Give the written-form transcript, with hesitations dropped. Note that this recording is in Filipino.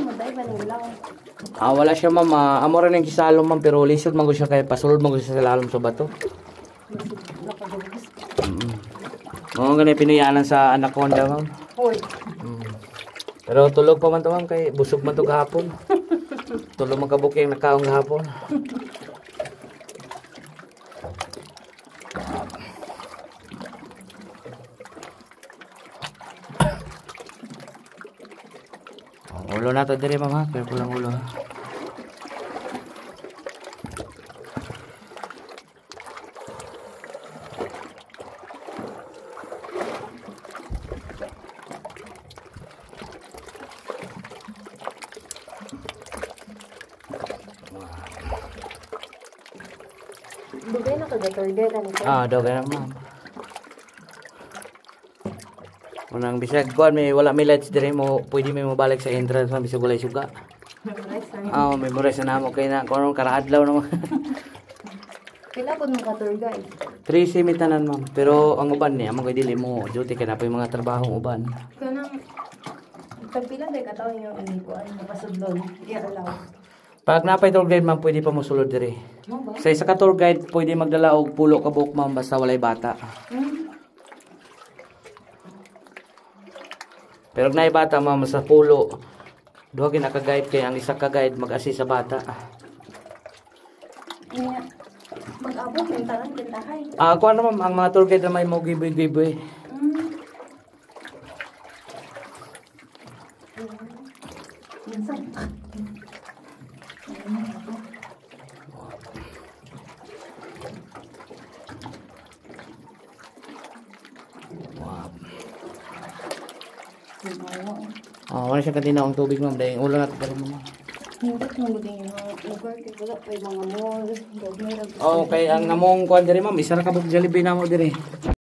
maday ba ng ilaw? Wala siya ma'am. Amo rin yung kisalom ma'am, pero lisod man ko siya kaya pasulod man ko siya sa lalom sa bato. Oo, ganun pinayanan sa anaconda ma'am. Hoy. Pero tulog pa man to ma'am, kay busog man to gahapon. Tulog man kabuking nakaong gahapon. Ulo na to dire ma'am ha, careful lang ulo ha. Dugay na kagatorder ano ko? Dugay na ma'am. Unang bisag kuan wala may lights dire mo, pwede may mabalik sa entrance ma'am bisag walay suga. Memorize na mo kay na kuno karaadlaw naman. Pila pud mo ka tour guide? 3 simitanan ma'am, pero ang uban niya mo kay dili mo duty kay na pa yung mga trabahong uban. Kanang pagpila day ka tawo yung inikuan mapasudlon. I-allow. Pag napay tour guide ma'am, pwede pa mo sulod dire. Sa isa ka tour guide, pwede magdala og pulo ka buok ma'am basta walay bata. Pero naay bata ma'am sa pulo, duha gyud naka-guide kay ang isa ka guide mag-assist sa bata. Mag-abot ng tanan kintahay. Kuan ma'am, ang mga tour guide na may mo giboy-giboy. Wala siya kanina ang tubig ma'am, dahil ulo natin ka rin ma'am. Hindi mo buding yung lugar kay wala pa yung mga mall. Okay, ang namong kuan diri ma'am, isa ra ka bug Jollibee na mo diri.